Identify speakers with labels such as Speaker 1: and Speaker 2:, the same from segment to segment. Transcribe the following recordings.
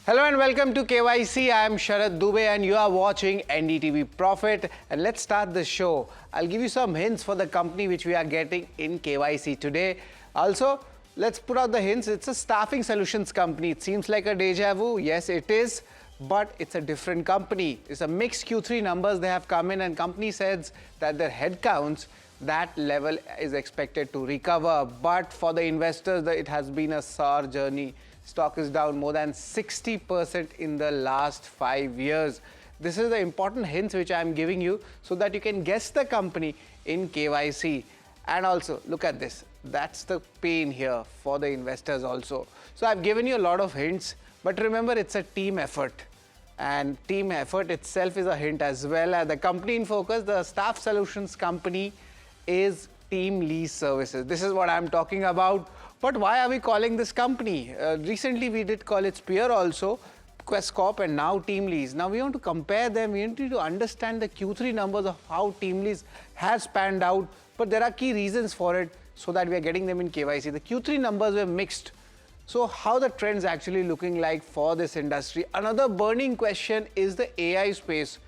Speaker 1: Hello and welcome to KYC. I am Sharad Dubey and you are watching NDTV Profit. And let's start the show. I'll give you some hints for the company which we are getting in KYC today. Also, let's put out the hints. It's a staffing solutions company. It seems like a deja vu. Yes, it is. But it's a different company. It's a mixed Q3 numbers they have come in, and company says that their headcounts, that level is expected to recover. But for the investors, it has been a sour journey. Stock is down more than 60% in the last 5 years. This is the important hints which I am giving you so that you can guess the company in KYC. And also, look at this. That's the pain here for the investors also. So I've given you a lot of hints, but remember, it's a team effort. And team effort itself is a hint as well. The company in focus, the staff solutions company, is Teamlease Services. This is what I'm talking about. But why are we calling this company? Recently, we did call its peer also, Quest Corp, and now Teamlease. Now, we want to compare them. We need to understand the Q3 numbers of how Teamlease has panned out. But there are key reasons for it so that we are getting them in KYC. The Q3 numbers were mixed. So how the trends actually looking like for this industry? Another burning question is the AI space.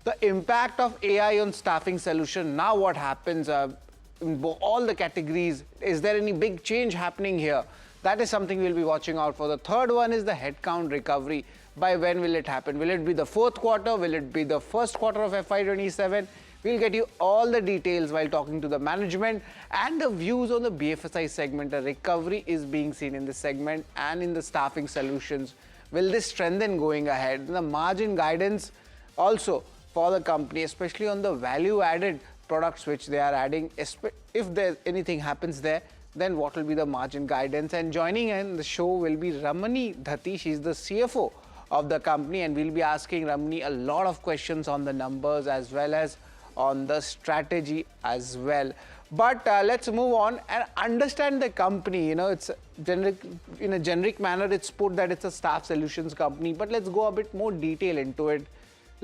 Speaker 1: The impact of AI on staffing solution. Now what happens in all the categories? Is there any big change happening here? That is something we'll be watching out for. The third one is the headcount recovery. By when will it happen? Will it be the fourth quarter? Will it be the first quarter of FY27? We'll get you all the details while talking to the management and the views on the BFSI segment. A recovery is being seen in this segment and in the staffing solutions. Will this strengthen going ahead? The margin guidance also for the company, especially on the value-added products which they are adding. If there anything happens there, then what will be the margin guidance? And joining in the show will be Ramani Dathi. She's the CFO of the company, and we'll be asking Ramani a lot of questions on the numbers as well as on the strategy as well. But let's move on and understand the company. You know, it's generic, in a generic manner, it's put that it's a staff solutions company, but let's go a bit more detail into it.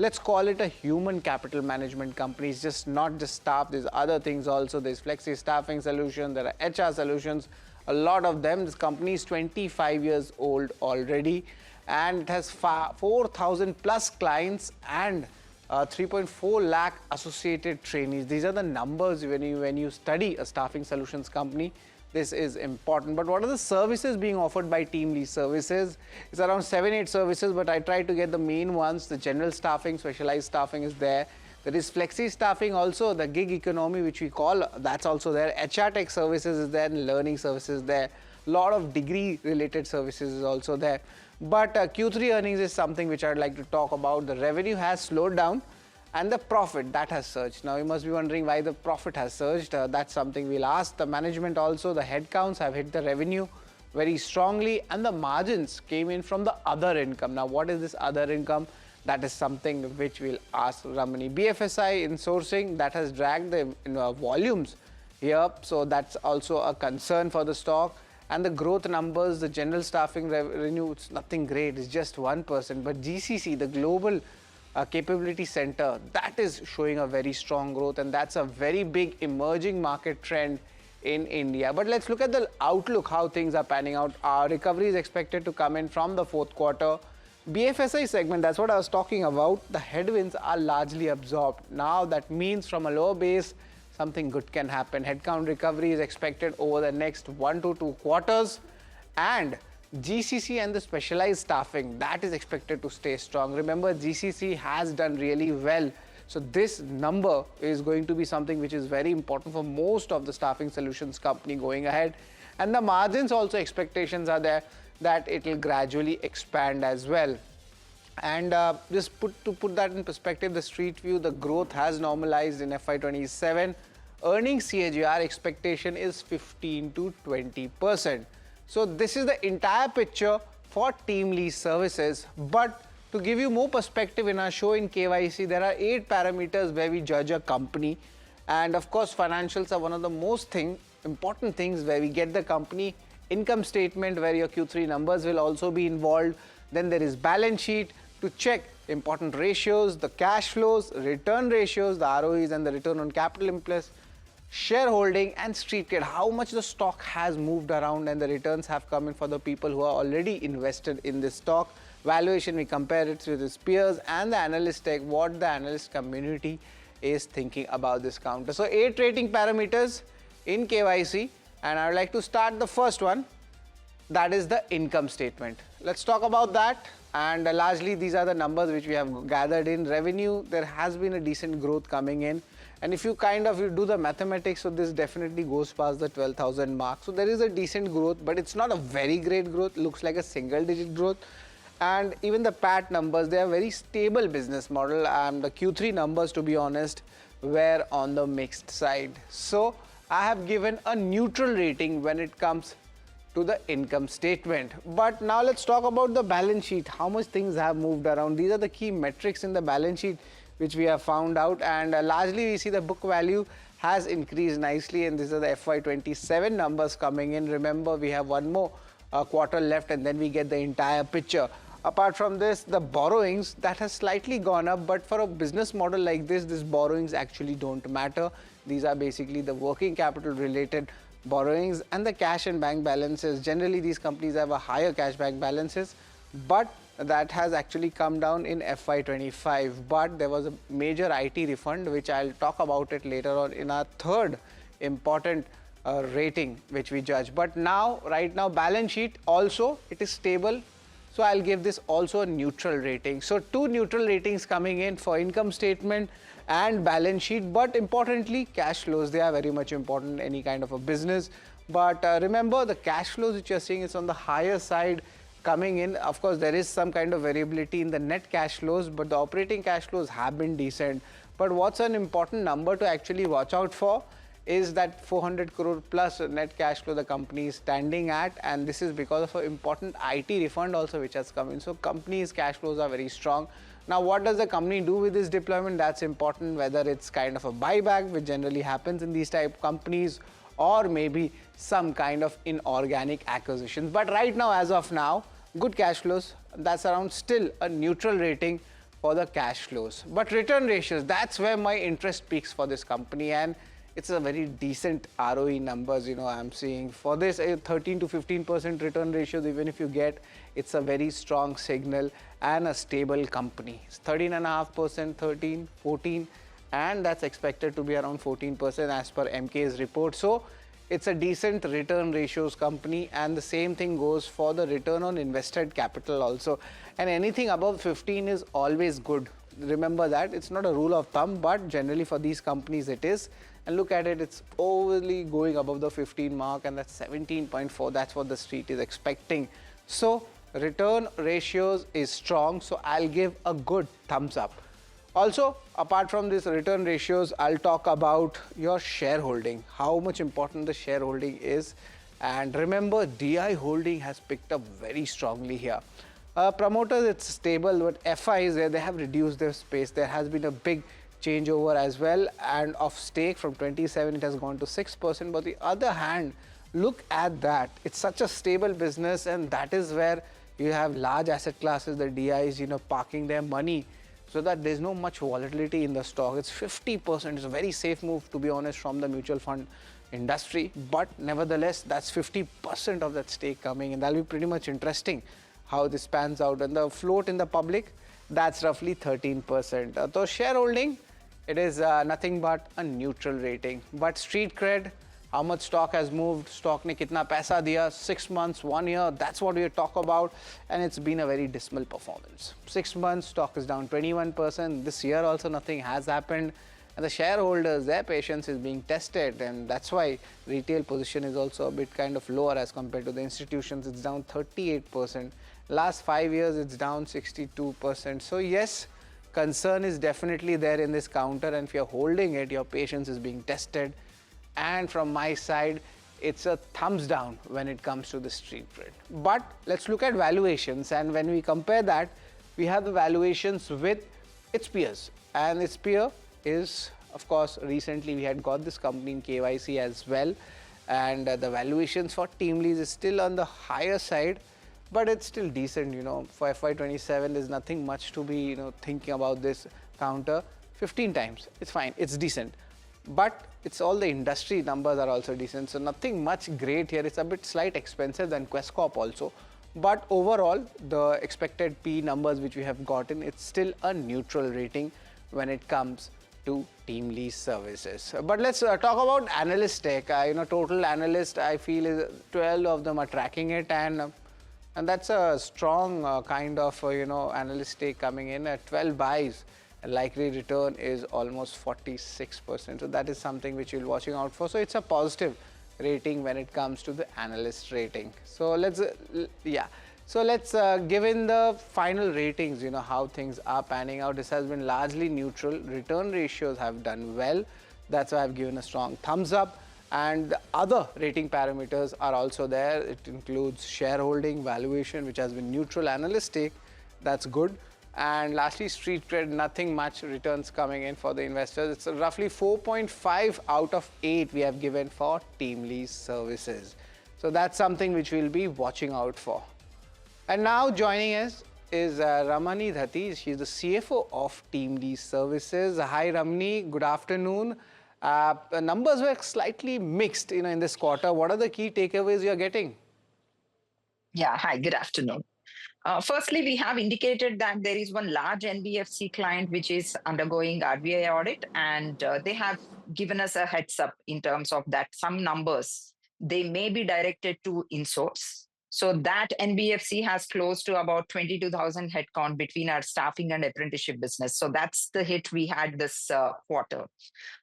Speaker 1: Let's call it a human capital management company. It's just not just staff, there's other things also. There's flexi staffing solutions, there are HR solutions, a lot of them. This company is 25 years old already, and it has 4,000 plus clients and 3.4 lakh associated trainees. These are the numbers when you study a staffing solutions company. This is important. But what are the services being offered by Teamlease Services? It's around 7-8 services, but I tried to get the main ones. The general staffing, specialized staffing is there. There is flexi staffing also, the gig economy which we call, that's also there. HRTECH services is there, and learning services there. A lot of degree related services is also there. But Q3 earnings is something which I'd like to talk about. The revenue has slowed down and the profit, that has surged. Now you must be wondering why the profit has surged. That's something we'll ask the management also. The headcounts have hit the revenue very strongly, and the margins came in from the other income. Now what is this other income? That is something which we'll ask Ramani. BFSI in sourcing, that has dragged the volumes here. So that's also a concern for the stock. And the growth numbers, the general staffing revenue, it's nothing great, it's just 1%. But GCC, the Global Capability Center, that is showing a very strong growth, and that's a very big emerging market trend in India. But let's look at the outlook, how things are panning out. Our recovery is expected to come in from the fourth quarter. BFSI segment, that's what I was talking about. The headwinds are largely absorbed. Now that means from a lower base, something good can happen. Headcount recovery is expected over the next 1 to 2 quarters. And GCC and the specialized staffing, that is expected to stay strong. Remember, GCC has done really well. So this number is going to be something which is very important for most of the staffing solutions company going ahead. And the margins also, expectations are there that it will gradually expand as well. And just to put that in perspective, the street view, the growth has normalized in FY27. Earnings CAGR expectation is 15 to 20%. So this is the entire picture for Teamlease Services. But to give you more perspective in our show in KYC, there are 8 parameters where we judge a company. And of course, financials are one of the most important things where we get the company income statement, where your Q3 numbers will also be involved. Then there is balance sheet to check important ratios, the cash flows, return ratios, the ROEs and the return on capital employed, shareholding and street trade, how much the stock has moved around and the returns have come in for the people who are already invested in this stock. valuation, we compare it with its peers and the analyst tech, what the analyst community is thinking about this counter. So 8 rating parameters in KYC, and I would like to start the first one, that is the income statement. Let's talk about that. And largely these are the numbers which we have gathered in. Revenue, there has been a decent growth coming in, and if you you do the mathematics, so this definitely goes past the 12,000 mark. So there is a decent growth, but it's not a very great growth, looks like a single digit growth. And even the PAT numbers, they are very stable business model, and the Q3 numbers, to be honest, were on the mixed side. So I have given a neutral rating when it comes to the income statement. But now let's talk about the balance sheet, how much things have moved around. These are the key metrics in the balance sheet which we have found out, and largely we see the book value has increased nicely, and these are the FY27 numbers coming in. Remember, we have one more quarter left and then we get the entire picture. Apart from this, the borrowings, that has slightly gone up, but for a business model like this, these borrowings actually don't matter. These are basically the working capital related borrowings, and the cash and bank balances. Generally, these companies have a higher cash bank balances, but that has actually come down in FY25. But there was a major IT refund, which I'll talk about it later on in our third important rating which we judge. But now, right now, balance sheet also, it is stable. So I'll give this also a neutral rating. So 2 neutral ratings coming in for income statement and balance sheet. But importantly, cash flows, they are very much important in any kind of a business. But remember, the cash flows which you're seeing is on the higher side coming in. Of course, there is some kind of variability in the net cash flows, but the operating cash flows have been decent. But what's an important number to actually watch out for is that 400 crore plus net cash flow the company is standing at, and this is because of an important IT refund also which has come in. So company's cash flows are very strong. Now, what does the company do with this deployment? That's important, whether it's kind of a buyback, which generally happens in these type of companies, or maybe some kind of inorganic acquisitions. But right now, as of now, good cash flows, that's around still a neutral rating for the cash flows. But return ratios, that's where my interest peaks for this company, and it's a very decent ROE numbers, I'm seeing. For this, 13 to 15% return ratios, even if you get, it's a very strong signal and a stable company. It's 13.5%, 13, 14, and that's expected to be around 14% as per MK's report. So it's a decent return ratios company, and the same thing goes for the return on invested capital also. And anything above 15 is always good. Remember that, it's not a rule of thumb, but generally for these companies it is. And look at it, it's overly going above the 15 mark, and that's 17.4. That's what the street is expecting. So return ratios is strong, so I'll give a good thumbs up. Also, apart from these return ratios, I'll talk about your shareholding, how much important the shareholding is. And remember, DI holding has picked up very strongly here. Promoters, it's stable, but FIs, they have reduced their space. There has been a big changeover as well, and of stake from 27 it has gone to 6%. But the other hand, look at that, it's such a stable business, and that is where you have large asset classes, the DIs, parking their money so that there's no much volatility in the stock. It's 50%. It's a very safe move, to be honest, from the mutual fund industry, but nevertheless, that's 50% of that stake coming, and that'll be pretty much interesting how this pans out. And the float in the public, that's roughly 13%. So shareholding, it is nothing but a neutral rating. But street cred, how much stock has moved, stock ne kitna paisa diya, 6 months, 1 year, that's what we talk about, and it's been a very dismal performance. 6 months, stock is down 21%. This year also nothing has happened, and the shareholders, their patience is being tested, and that's why retail position is also a bit kind of lower as compared to the institutions. It's down 38%. Last 5 years, it's down 62%. So yes, concern is definitely there in this counter, and if you're holding it, your patience is being tested. And from my side, it's a thumbs down when it comes to the street cred. But let's look at valuations, and when we compare that, we have the valuations with its peers, and its peer is, of course, recently we had got this company in KYC as well, and the valuations for Teamlease is still on the higher side, but it's still decent. For FY27, there's nothing much to be thinking about this counter. 15 times, it's fine, it's decent, but it's all the industry numbers are also decent, so nothing much great here. It's a bit slight expensive than Questcorp also, But overall, the expected P numbers which we have gotten, it's still a neutral rating when it comes to Teamlease services. But let's talk about analyst tech. Total analyst, I feel, is 12 of them are tracking it, and that's a strong kind of analyst take coming in at 12 buys. Likely return is almost 46%. So that is something which you're watching out for. So it's a positive rating when it comes to the analyst rating. So let's give in the final ratings, how things are panning out. This has been largely neutral. Return ratios have done well. That's why I've given a strong thumbs up. And the other rating parameters are also there. It includes shareholding, valuation, which has been neutral, analyst take, that's good. And lastly, street cred, nothing much returns coming in for the investors. It's roughly 4.5 out of 8 we have given for Teamlease services. So that's something which we'll be watching out for. And now joining us is Ramani Dathi. She's the CFO of Teamlease services. Hi Ramani, good afternoon. The numbers were slightly mixed in this quarter. What are the key takeaways you're getting?
Speaker 2: Yeah, hi, good afternoon. Firstly, we have indicated that there is one large NBFC client which is undergoing RBI audit, and they have given us a heads up in terms of that some numbers, they may be directed to insource. So that NBFC has close to about 22,000 headcount between our staffing and apprenticeship business. So that's the hit we had this quarter.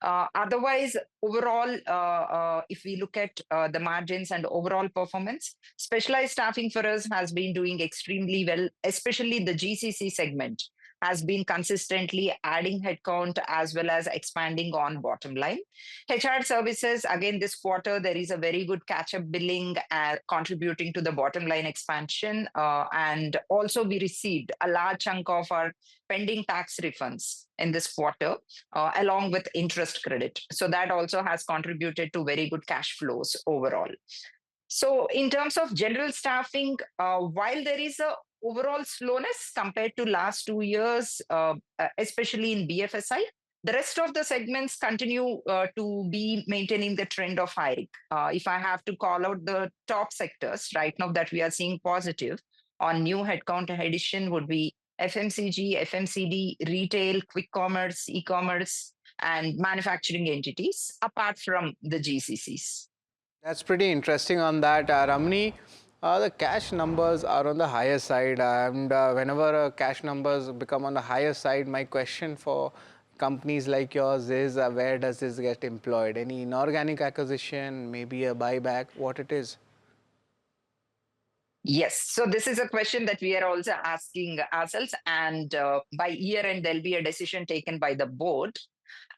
Speaker 2: Otherwise, overall, if we look at the margins and overall performance, specialized staffing for us has been doing extremely well, especially the GCC segment has been consistently adding headcount as well as expanding on bottom line. HR services, again, this quarter, there is a very good catch-up billing contributing to the bottom line expansion. And also we received a large chunk of our pending tax refunds in this quarter, along with interest credit. So that also has contributed to very good cash flows overall. So in terms of general staffing, while there is a overall slowness compared to last 2 years, especially in BFSI, the rest of the segments continue to be maintaining the trend of hiring. If I have to call out the top sectors right now that we are seeing positive on new headcount addition would be FMCG, FMCD, retail, quick commerce, e-commerce, and manufacturing entities, apart from the GCCs.
Speaker 1: That's pretty interesting on that, Ramani. The cash numbers are on the higher side, and whenever cash numbers become on the higher side, my question for companies like yours is where does this get employed? Any inorganic acquisition, maybe a buyback, what it is?
Speaker 2: Yes, so this is a question that we are also asking ourselves, and by year end, there'll be a decision taken by the board.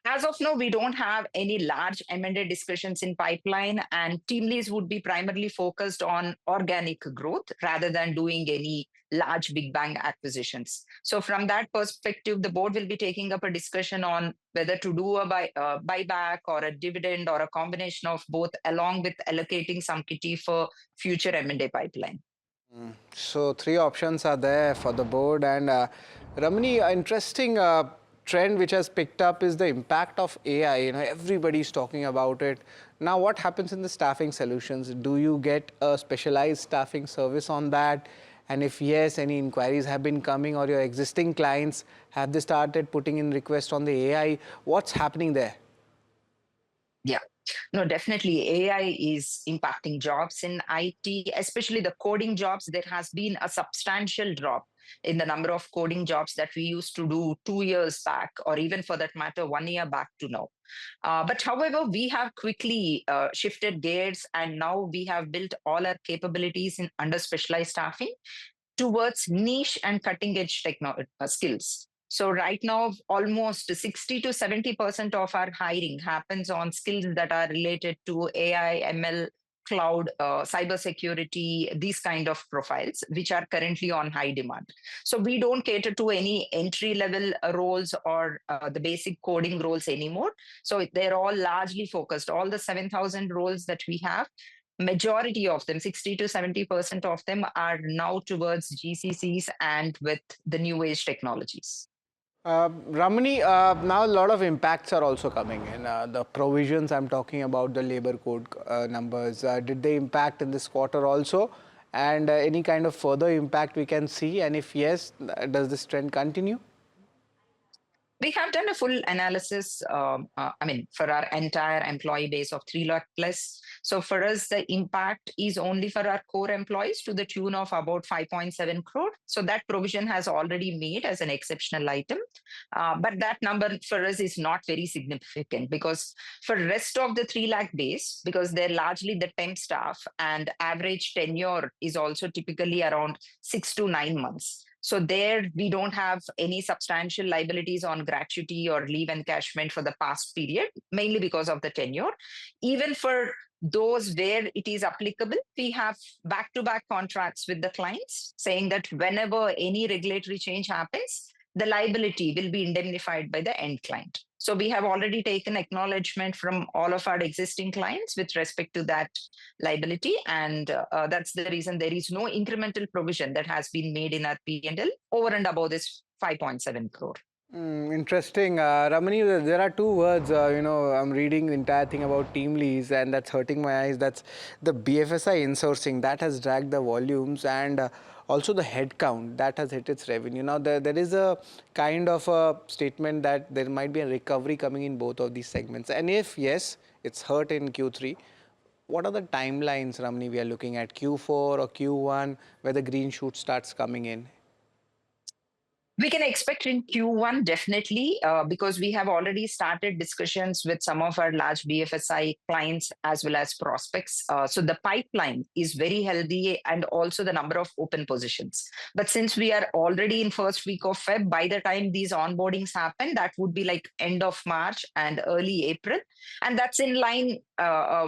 Speaker 2: As of now, we don't have any large M&A discussions in pipeline, and Teamlease would be primarily focused on organic growth rather than doing any large big bang acquisitions. So from that perspective, the board will be taking up a discussion on whether to do a buyback or a dividend or a combination of both, along with allocating some kitty for future M&A pipeline.
Speaker 1: So 3 options are there for the board. And Ramani, interesting trend which has picked up is the impact of AI. Everybody's talking about it. Now, what happens in the staffing solutions? Do you get a specialized staffing service on that? And if yes, any inquiries have been coming, or your existing clients, have they started putting in requests on the AI? What's happening there?
Speaker 2: Yeah. No, definitely AI is impacting jobs in IT, especially the coding jobs. There has been a substantial drop in the number of coding jobs that we used to do 2 years back, or even for that matter, 1 year back to now. But however, we have quickly shifted gears, and now we have built all our capabilities in under specialized staffing towards niche and cutting edge skills. So right now, almost 60 to 70% of our hiring happens on skills that are related to AI, ML, cloud, cybersecurity, these kind of profiles, which are currently on high demand. So we don't cater to any entry-level roles or the basic coding roles anymore. So they're all largely focused. All the 7,000 roles that we have, majority of them, 60 to 70% of them, are now towards GCCs and with the new age technologies.
Speaker 1: Ramani, now a lot of impacts are also coming in. The provisions I'm talking about, the labor code numbers, did they impact in this quarter also? and any kind of further impact we can see, and if yes, does this trend continue?
Speaker 2: We have done a full analysis, for our entire employee base of 3 lakh plus. So for us, the impact is only for our core employees to the tune of about 5.7 crore. So that provision has already made as an exceptional item. But that number for us is not very significant, because for rest of the 3 lakh base, because they're largely the temp staff and average tenure is also typically around 6 to 9 months. So there we don't have any substantial liabilities on gratuity or leave encashment for the past period, mainly because of the tenure. Even for those where it is applicable, we have back-to-back contracts with the clients saying that whenever any regulatory change happens, the liability will be indemnified by the end client. So we have already taken acknowledgement from all of our existing clients with respect to that liability, and that's the reason there is no incremental provision that has been made in our P&L over and above this 5.7 crore.
Speaker 1: Interesting. Ramani, there are two words, I'm reading the entire thing about Teamlease, and that's hurting my eyes. That's the BFSI insourcing that has dragged the volumes, and also the headcount that has hit its revenue. Now, there is a kind of a statement that there might be a recovery coming in both of these segments. And if yes, it's hurt in Q3. What are the timelines, Ramani, we are looking at Q4 or Q1 where the green shoot starts coming in?
Speaker 2: We can expect in Q1 definitely, because we have already started discussions with some of our large BFSI clients as well as prospects. So the pipeline is very healthy, and also the number of open positions. But since we are already in first week of Feb, by the time these onboardings happen, that would be like end of March and early April. And that's in line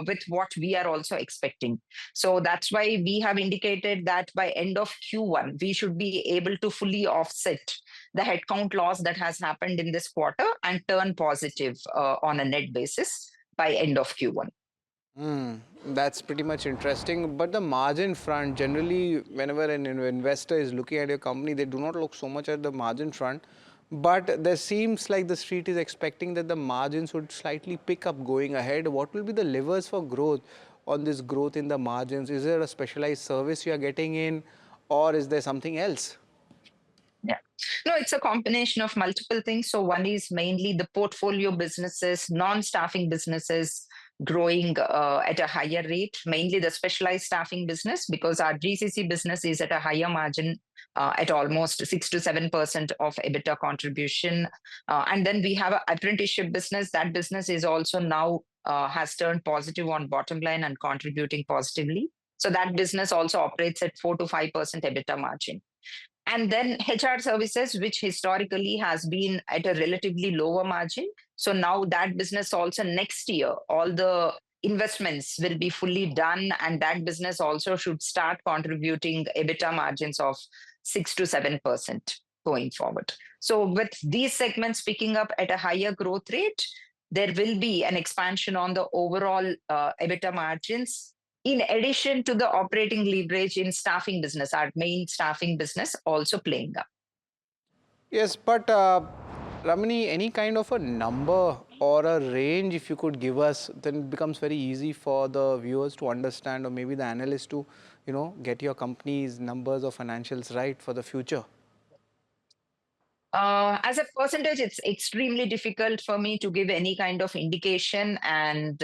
Speaker 2: with what we are also expecting. So that's why we have indicated that by end of Q1, we should be able to fully offset the headcount loss that has happened in this quarter and turn positive on a net basis by end of Q1.
Speaker 1: That's pretty much interesting. But the margin front, generally, whenever an investor is looking at your company, they do not look so much at the margin front. But there seems like the street is expecting that the margins would slightly pick up going ahead. What will be the levers for growth on this growth in the margins? Is there a specialized service you are getting in, or is there something else?
Speaker 2: Yeah. No, it's a combination of multiple things. So one is mainly the portfolio businesses, non-staffing businesses growing at a higher rate, mainly the specialized staffing business, because our GCC business is at a higher margin at almost 6 to 7% of EBITDA contribution. And then we have an apprenticeship business. That business is also now has turned positive on bottom line and contributing positively. So that business also operates at 4 to 5% EBITDA margin. And then HR services, which historically has been at a relatively lower margin. So now that business also next year, all the investments will be fully done, and that business also should start contributing EBITDA margins of 6 to 7% going forward. So with these segments picking up at a higher growth rate, there will be an expansion on the overall EBITDA margins, in addition to the operating leverage in staffing business, our main staffing business also playing up.
Speaker 1: Yes, but Ramani, any kind of a number or a range if you could give us, then it becomes very easy for the viewers to understand, or maybe the analysts to, get your company's numbers or financials right for the future.
Speaker 2: As a percentage, it's extremely difficult for me to give any kind of indication. And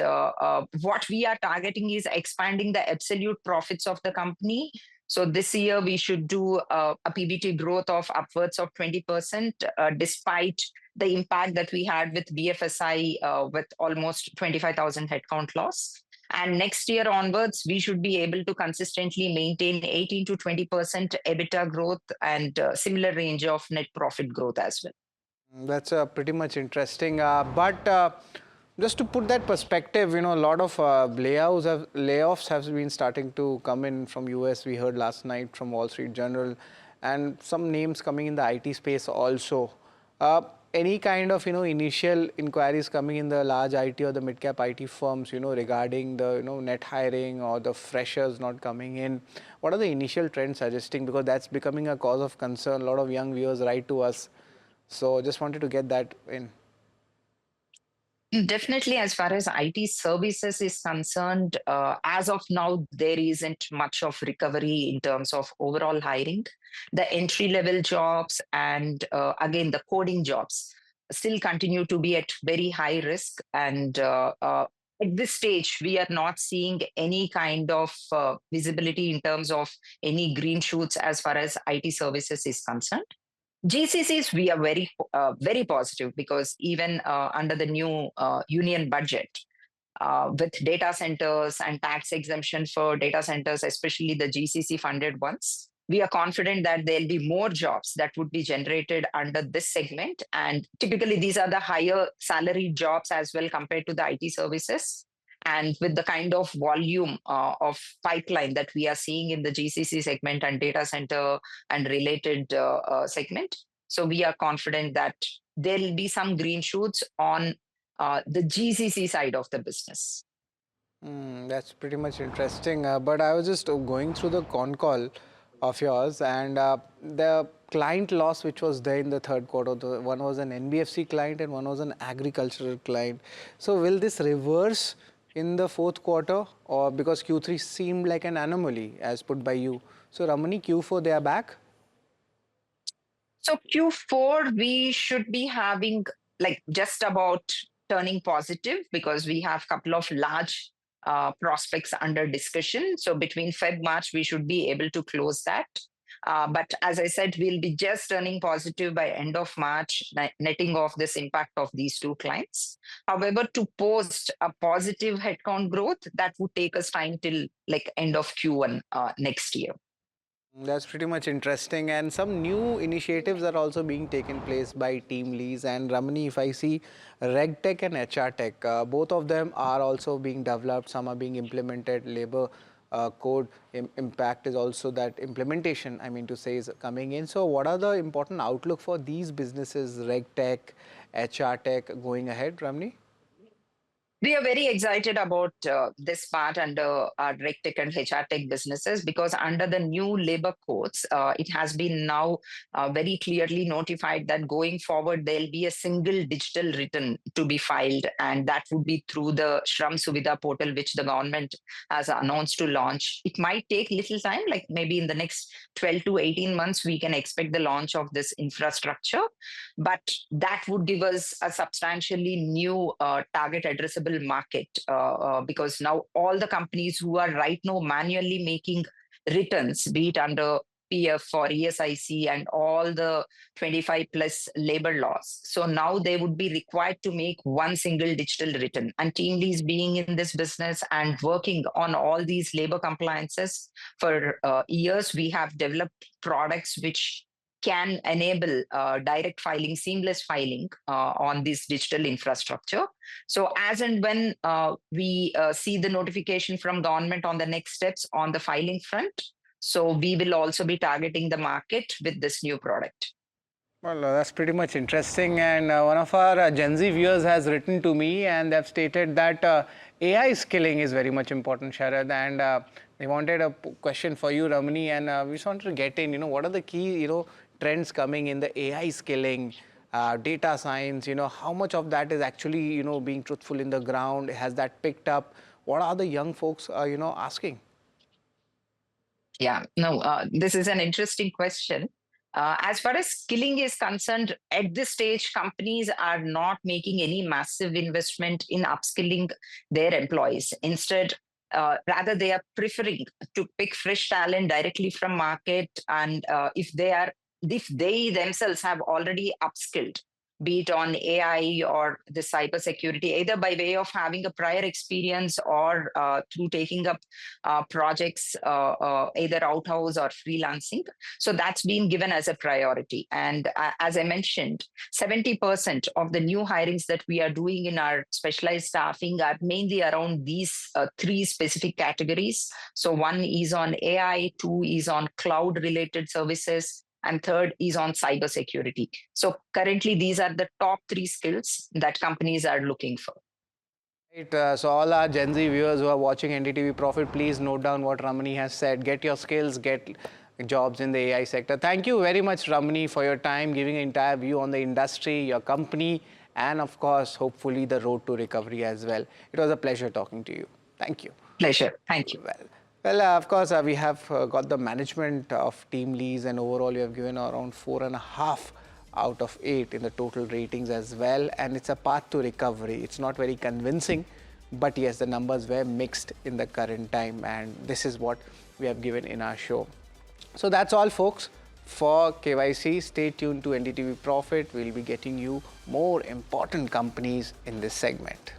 Speaker 2: what we are targeting is expanding the absolute profits of the company. So this year we should do a PBT growth of upwards of 20%, despite the impact that we had with BFSI with almost 25,000 headcount loss. And next year onwards, we should be able to consistently maintain 18 to 20% EBITDA growth and similar range of net profit growth as well.
Speaker 1: That's pretty much interesting. But just to put that perspective, a lot of layoffs have been starting to come in from US. We heard last night from Wall Street Journal, and some names coming in the IT space also. Any kind of initial inquiries coming in the large IT or the mid-cap IT firms, regarding the net hiring or the freshers not coming in? What are the initial trends suggesting? Because that's becoming a cause of concern. A lot of young viewers write to us. So just wanted to get that in.
Speaker 2: Definitely, as far as IT services is concerned, as of now, there isn't much of recovery in terms of overall hiring. The entry level jobs and again, the coding jobs still continue to be at very high risk. And at this stage, we are not seeing any kind of visibility in terms of any green shoots as far as IT services is concerned. GCCs, we are very positive because even under the new union budget, with data centers and tax exemption for data centers, especially the GCC funded ones, we are confident that there'll be more jobs that would be generated under this segment. And typically, these are the higher salary jobs as well compared to the IT services. And with the kind of volume of pipeline that we are seeing in the GCC segment and data center and related segment, so we are confident that there will be some green shoots on the GCC side of the business.
Speaker 1: That's pretty much interesting. But I was just going through the con call of yours, and the client loss which was there in the third quarter, one was an NBFC client and one was an agricultural client. So will this reverse in the fourth quarter, or because Q3 seemed like an anomaly as put by you? So Ramani, Q4 they are back?
Speaker 2: So Q4, we should be having like just about turning positive because we have a couple of large prospects under discussion. So between Feb, March, we should be able to close that. But as I said, we'll be just turning positive by end of March, netting off this impact of these two clients. However, to post a positive headcount growth, that would take us time till like end of Q1 next year.
Speaker 1: That's pretty much interesting, and some new initiatives are also being taken place by Teamlease and Ramani. If I see RegTech and HRTECH, both of them are also being developed. Some are being implemented. Labor code impact is also that implementation, I mean to say, is coming in. So, what are the important outlook for these businesses, RegTech, HRTECH, going ahead, Ramani?
Speaker 2: We are very excited about this part under our RegTech and HRTech businesses because under the new labor codes, it has been now very clearly notified that going forward, there'll be a single digital return to be filed, and that would be through the Shram Suvidha portal, which the government has announced to launch. It might take little time, like maybe in the next 12 to 18 months, we can expect the launch of this infrastructure, but that would give us a substantially new target addressable market because now all the companies who are right now manually making returns, be it under PF or ESIC and all the 25 plus labor laws. So now they would be required to make one single digital return. And Teamlease being in this business and working on all these labor compliances for years, we have developed products which can enable direct filing, seamless filing on this digital infrastructure. So as and when we see the notification from government on the next steps on the filing front, so we will also be targeting the market with this new product.
Speaker 1: Well, that's pretty much interesting. And one of our Gen Z viewers has written to me and they've stated that AI skilling is very much important, Sharad. And they wanted a question for you, Ramani. And we just wanted to get in, what are the key, trends coming in the AI skilling, data science, how much of that is actually, being truthful in the ground? Has that picked up? What are the young folks, asking?
Speaker 2: Yeah, no, this is an interesting question. As far as skilling is concerned, at this stage, companies are not making any massive investment in upskilling their employees. Instead, rather they are preferring to pick fresh talent directly from market, and if they themselves have already upskilled, be it on AI or the cyber security, either by way of having a prior experience or through taking up projects either outhouse or freelancing. So that's been given as a priority. And as I mentioned, 70% of the new hirings that we are doing in our specialized staffing are mainly around these three specific categories. So one is on AI, two is on cloud related services, and third is on cybersecurity. So currently, these are the top three skills that companies are looking for.
Speaker 1: Right, so all our Gen Z viewers who are watching NDTV Profit, please note down what Ramani has said. Get your skills, get jobs in the AI sector. Thank you very much, Ramani, for your time, giving an entire view on the industry, your company, and of course, hopefully the road to recovery as well. It was a pleasure talking to you. Thank you.
Speaker 2: Pleasure. Thank you.
Speaker 1: Well, of course, we have got the management of Teamlease, and overall you have given around 4.5 out of 8 in the total ratings as well, and it's a path to recovery. It's not very convincing, but yes, the numbers were mixed in the current time, and this is what we have given in our show. So that's all, folks, for KYC. Stay tuned to NDTV Profit. We'll be getting you more important companies in this segment.